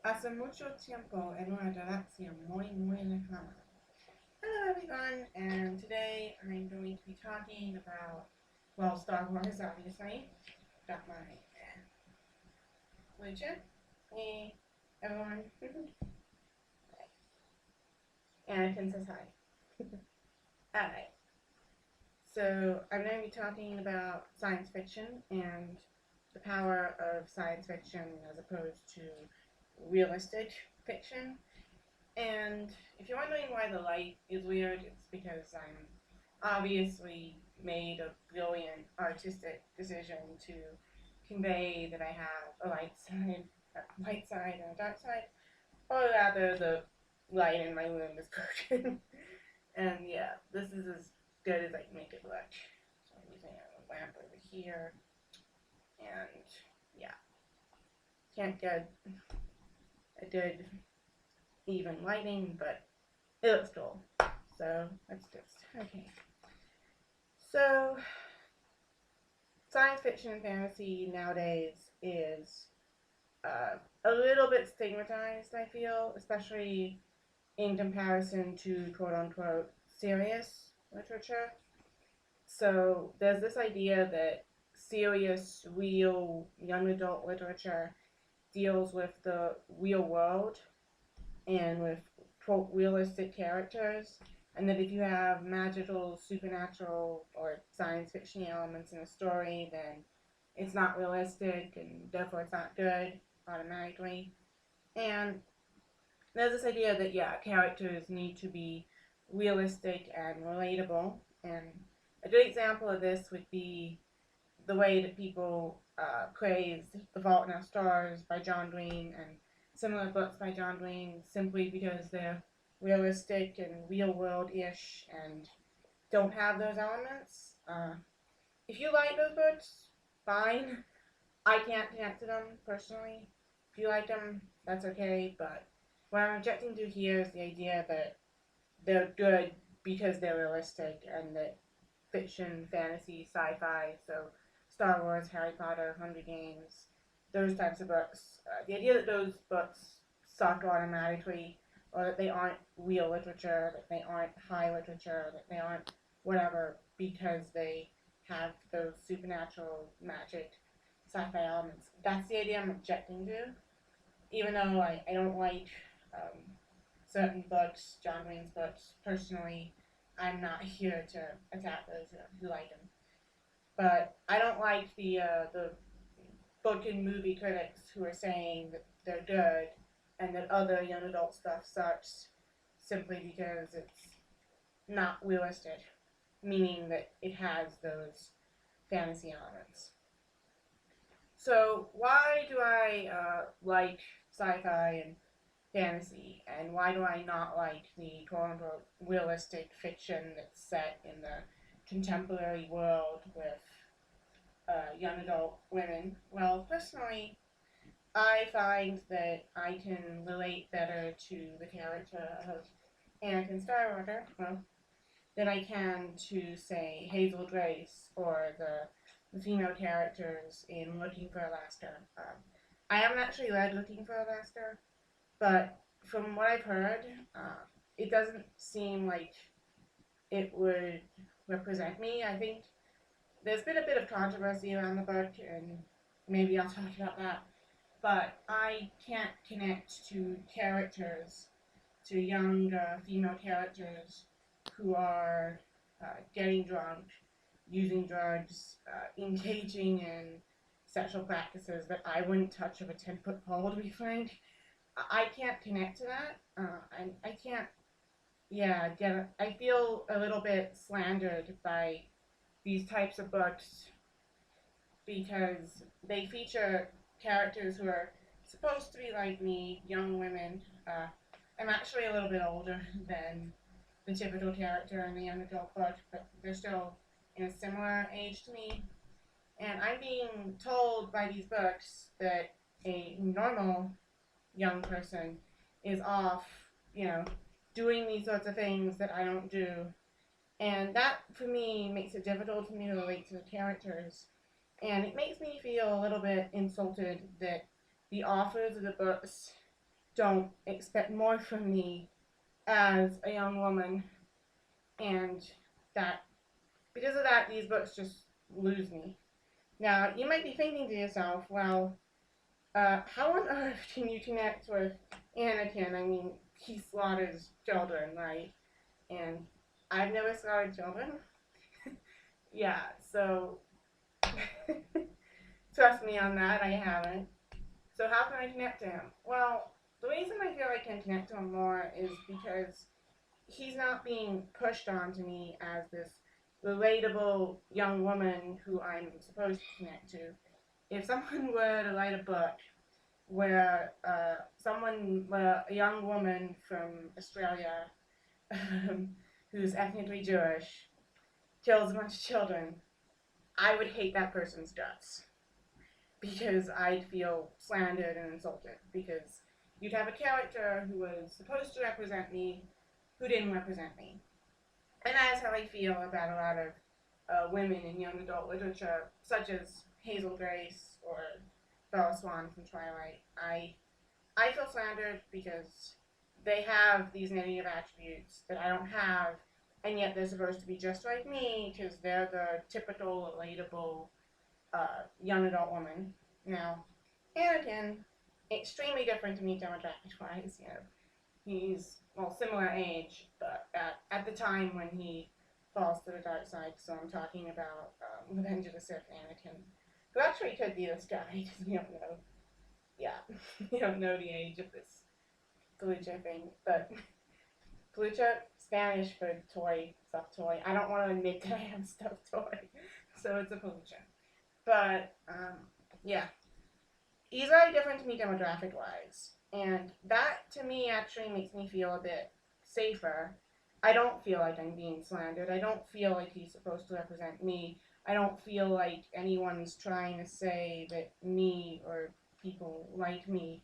Hace mucho tiempo en una galaxia muy, muy lejana. Hello everyone, and today I'm going to be talking about, well, Star Wars, obviously. Got my legit. Hey, everyone. Anakin says hi. Alright, so I'm going to be talking about science fiction and the power of science fiction as opposed to realistic fiction. And if you're wondering why the light is weird, it's because I'm obviously made a brilliant artistic decision to convey that I have light side and a dark side, or rather the light in my room is broken. And yeah, this is as good as I can make it look. So I'm using a lamp over here, and yeah, can't get a good even lighting, but it looks cool. So let's just, okay. So science fiction and fantasy nowadays is a little bit stigmatized, I feel, especially in comparison to quote unquote serious literature. So there's this idea that serious, real young adult literature deals with the real world and with quote realistic characters, and that if you have magical, supernatural, or science fiction elements in a story, then it's not realistic and therefore it's not good automatically. And there's this idea that yeah, characters need to be realistic and relatable. And a good example of this would be the way that people praised The Fault in Our Stars by John Greene and similar books by John Greene simply because they're realistic and real world ish and don't have those elements. If you like those books, fine. I can't connect to them personally. If you like them, that's okay, but what I'm objecting to here is the idea that they're good because they're realistic and that fiction, fantasy, sci-fi, so Star Wars, Harry Potter, Hunger Games, those types of books. The idea that those books suck automatically, or that they aren't real literature, that they aren't high literature, that they aren't whatever because they have those supernatural magic sci-fi elements. That's the idea I'm objecting to. Even though I don't like um, certain books, John Wayne's books, personally, I'm not here to attack those who like them. But I don't like the book and movie critics who are saying that they're good and that other young adult stuff sucks simply because it's not realistic, meaning that it has those fantasy elements. So why do I like sci-fi and fantasy, and why do I not like the quote-unquote realistic fiction that's set in the contemporary world with young adult women? Well, personally, I find that I can relate better to the character of Anakin Skywalker, well, than I can to, say, Hazel Grace or the female characters in Looking for Alaska. I haven't actually read Looking for Alaska, but from what I've heard, it doesn't seem like it would represent me. I think there's been a bit of controversy around the book, and maybe I'll talk about that. But I can't connect to characters, to young female characters who are getting drunk, using drugs, engaging in sexual practices that I wouldn't touch with a 10-foot pole, to be frank. I can't connect to that. I can't, yeah, get it. I feel a little bit slandered by these types of books because they feature characters who are supposed to be like me, young women. I'm actually a little bit older than the typical character in the young adult book, but they're still in a similar age to me. And I'm being told by these books that a normal young person is off, doing these sorts of things that I don't do. And that, for me, makes it difficult for me to relate to the characters. And it makes me feel a little bit insulted that the authors of the books don't expect more from me as a young woman, and that because of that, these books just lose me. Now, you might be thinking to yourself, well, how on earth can you connect with Anakin? I mean, he slaughters children, right? And I've never slaughtered children. Yeah, so trust me on that, I haven't. So how can I connect to him? Well, the reason I feel I can connect to him more is because he's not being pushed onto me as this relatable young woman who I'm supposed to connect to. If someone were to write a book where a young woman from Australia who's ethnically Jewish kills a bunch of children, I would hate that person's guts because I'd feel slandered and insulted because you'd have a character who was supposed to represent me who didn't represent me. And that's how I feel about a lot of women in young adult literature, such as Hazel Grace or Bella Swan from Twilight. I feel slandered because they have these negative attributes that I don't have, and yet they're supposed to be just like me because they're the typical, relatable young adult woman. Now, Anakin, extremely different to me demographic-wise. You know, he's similar age, but at the time when he falls to the dark side. So I'm talking about Revenge of the Sith Anakin, who actually could be this guy because we don't know. Yeah, we don't know the age of this peluche thing, but peluche, Spanish for toy, stuffed toy. I don't want to admit that I have a stuffed toy, so it's a peluche. But yeah, he's very different to me demographic wise, and that to me actually makes me feel a bit safer. I don't feel like I'm being slandered. I don't feel like he's supposed to represent me. I don't feel like anyone's trying to say that me or people like me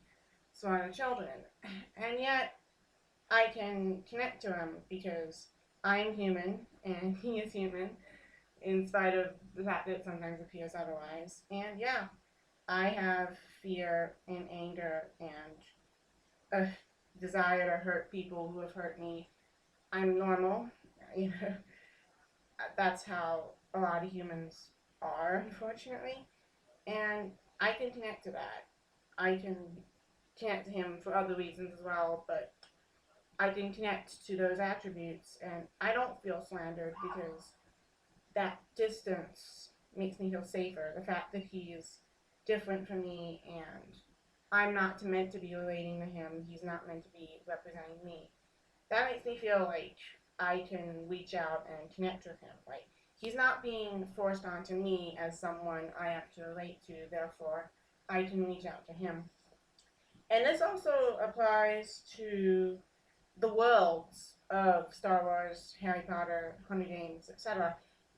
slaughter children. And yet, I can connect to him because I'm human and he is human, in spite of the fact that it sometimes appears otherwise. And yeah, I have fear and anger and a desire to hurt people who have hurt me. I'm normal. You know, that's how a lot of humans are, unfortunately. And I can connect to that. I can connect to him for other reasons as well, but I can connect to those attributes, and I don't feel slandered because that distance makes me feel safer. The fact that he's different from me and I'm not meant to be relating to him, he's not meant to be representing me. That makes me feel like I can reach out and connect with him. Like, he's not being forced onto me as someone I have to relate to, therefore I can reach out to him. And this also applies to the worlds of Star Wars, Harry Potter, Hunger Games, etc.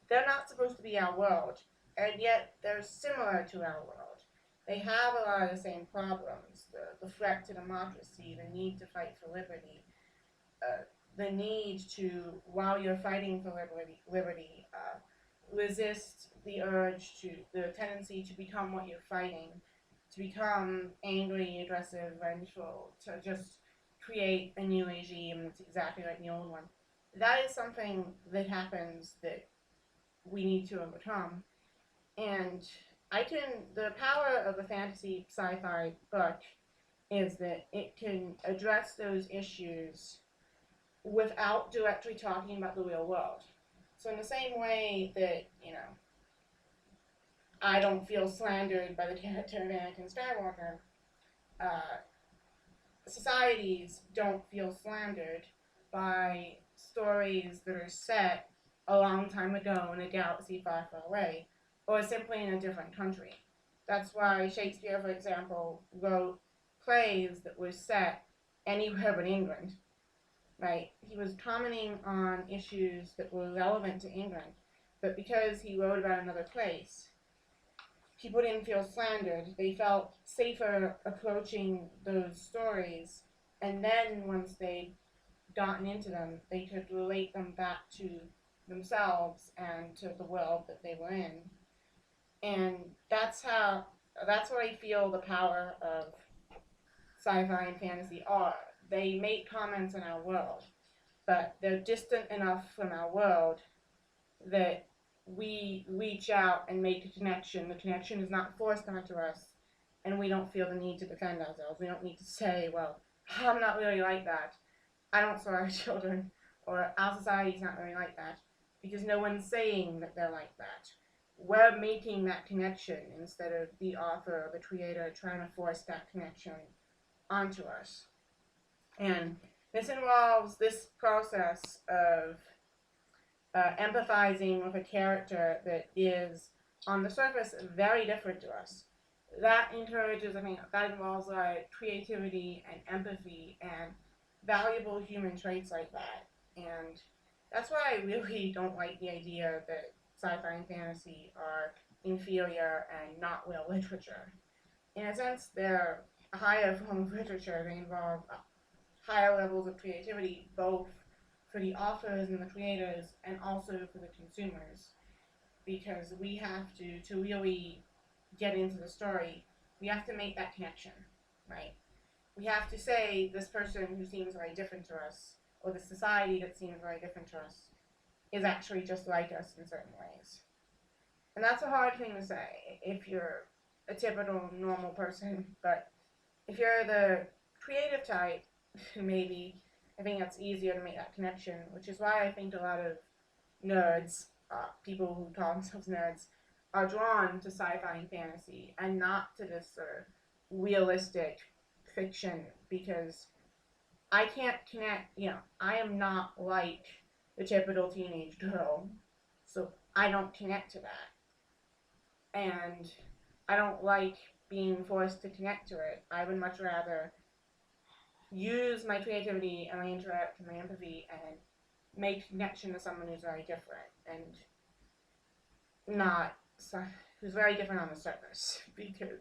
They're not supposed to be our world, and yet they're similar to our world. They have a lot of the same problems: the threat to democracy, the need to fight for liberty, the need to, while you're fighting for liberty, resist the urge to, the tendency to become what you're fighting, to become angry, aggressive, vengeful, to just create a new regime that's exactly like the old one. That is something that happens that we need to overcome. And the power of a fantasy sci-fi book is that it can address those issues without directly talking about the real world. So in the same way that, I don't feel slandered by the character of Anakin Skywalker, uh, societies don't feel slandered by stories that are set a long time ago in a galaxy far, far away, or simply in a different country. That's why Shakespeare, for example, wrote plays that were set anywhere but England, right? He was commenting on issues that were relevant to England, but because he wrote about another place, people didn't feel slandered. They felt safer approaching those stories, and then once they'd gotten into them, they could relate them back to themselves and to the world that they were in. And that's what I feel the power of sci-fi and fantasy are. They make comments on our world, but they're distant enough from our world that we reach out and make a connection. The connection is not forced onto us, and we don't feel the need to defend ourselves. We don't need to say, well, I'm not really like that. I don't sorry children, or our society's not really like that, because no one's saying that they're like that. We're making that connection instead of the author or the creator trying to force that connection onto us. And this involves this process of empathizing with a character that is, on the surface, very different to us. That encourages, I mean, that involves creativity and empathy and valuable human traits like that. And that's why I really don't like the idea that sci-fi and fantasy are inferior and not real literature. In a sense, they're a higher form of literature. They involve higher levels of creativity, both for the authors and the creators, and also for the consumers, because we have to really get into the story, we have to make that connection, right? We have to say this person who seems very different to us, or the society that seems very different to us, is actually just like us in certain ways. And that's a hard thing to say if you're a typical normal person, but if you're the creative type, maybe I think that's easier to make that connection, which is why I think a lot of nerds, people who call themselves nerds, are drawn to sci-fi and fantasy and not to this sort of realistic fiction, because I can't connect, I am not like the typical teenage girl, so I don't connect to that. And I don't like being forced to connect to it. I would much rather use my creativity and my intellect and my empathy and make connection to someone who's very different and not who's very different on the surface, because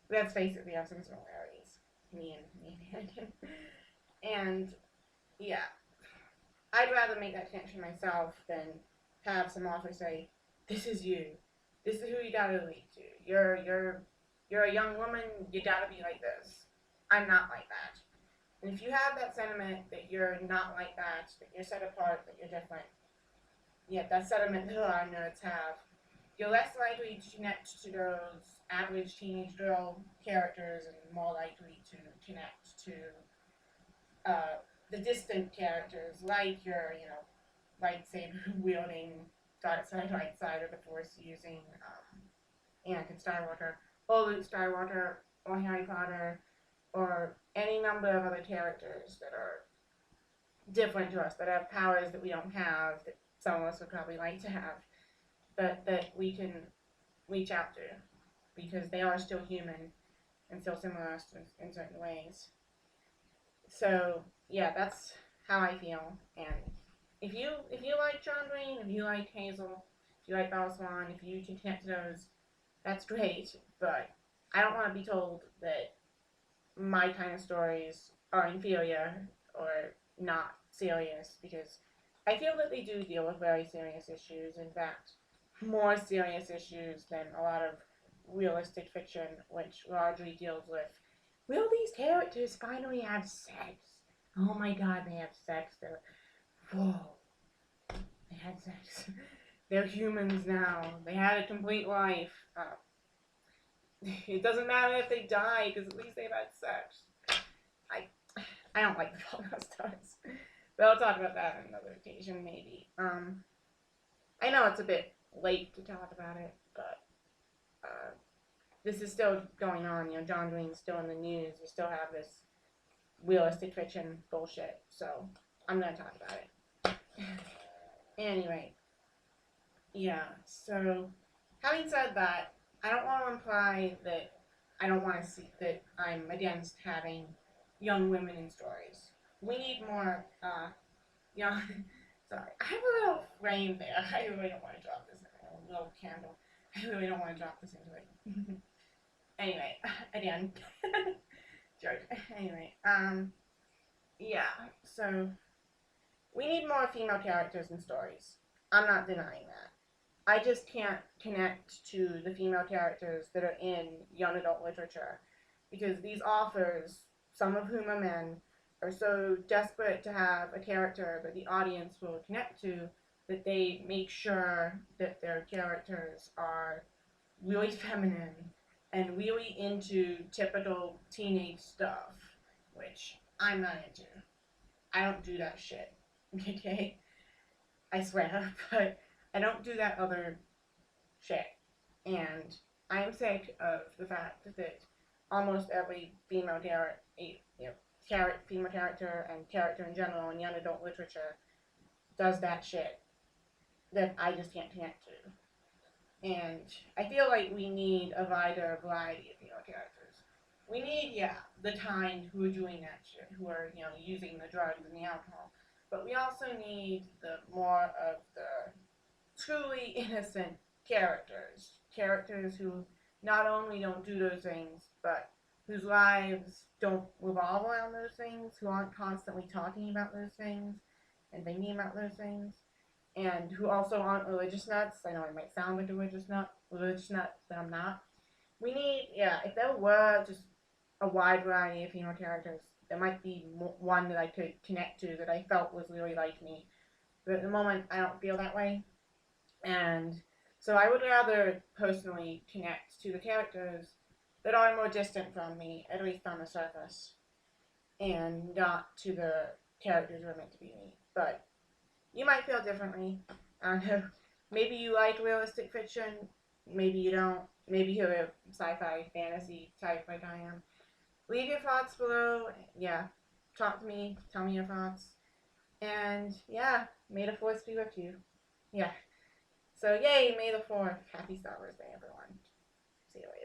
let's face it, we have some similarities, me and American. And yeah, I'd rather make that connection myself than have some author say, "This is you. This is who you gotta relate to. You're a young woman. You gotta be like this." I'm not like that. And if you have that sentiment that you're not like that you're set apart, that you're different, yet that sentiment that a lot of nerds have, you're less likely to connect to those average teenage girl characters and more likely to connect to the distant characters, like your, lightsaber wielding, dark side, light side of the Force using Anakin Skywalker, or Luke Skywalker, or Harry Potter, or any number of other characters that are different to us, that have powers that we don't have, that some of us would probably like to have, but that we can reach out to, because they are still human and still similar to us in certain ways. So yeah, that's how I feel. And if you like John Greene, if you like Hazel, if you like Bella Swan, if you can connect to those, that's great. But I don't want to be told that my kind of stories are inferior or not serious, because I feel that they do deal with very serious issues. In fact, more serious issues than a lot of realistic fiction, which largely deals with, will these characters finally have sex? Oh my god, they have sex. Whoa. They had sex. They're humans now. They had a complete life. It doesn't matter if they die, because at least they've had sex. I don't like the Fault in Our Stars. But I'll talk about that on another occasion, maybe. I know it's a bit late to talk about it, but this is still going on. John Greene's still in the news. We still have this realistic fiction bullshit, so I'm going to talk about it. Anyway, yeah, so having said that, I don't want to imply that I don't want to see that I'm against having young women in stories. We need more young. Sorry, I have a little flame there. I really don't want to drop this. A little candle. I really don't want to drop this into it. Anyway, again, joke. Anyway, yeah. So we need more female characters in stories. I'm not denying that. I just can't connect to the female characters that are in young adult literature, because these authors some of whom are men, are so desperate to have a character that the audience will connect to that they make sure that their characters are really feminine and really into typical teenage stuff, which I'm not into. I don't do that shit. Okay? I swear, but I don't do that other shit. And I'm sick of the fact that almost every female character and character in general in young adult literature does that shit that I just can't connect to. And I feel like we need a wider variety of female characters. We need, yeah, the kind who are doing that shit, who are, using the drugs and the alcohol. But we also need the more of the truly innocent characters. Characters who not only don't do those things, but whose lives don't revolve around those things, who aren't constantly talking about those things and thinking about those things, and who also aren't religious nuts. I know I might sound like a religious nut, but I'm not. We need, yeah, if there were just a wide variety of female characters, there might be one that I could connect to that I felt was really like me. But at the moment, I don't feel that way. And so I would rather personally connect to the characters that are more distant from me, at least on the surface, and not to the characters who are meant to be me. But you might feel differently. I don't know. Maybe you like realistic fiction. Maybe you don't. Maybe you're a sci-fi fantasy type like I am. Leave your thoughts below. Yeah. Talk to me. Tell me your thoughts. And yeah, may the force be with you. Yeah. So yay, May the 4th. Happy Star Wars Day, everyone. See you later.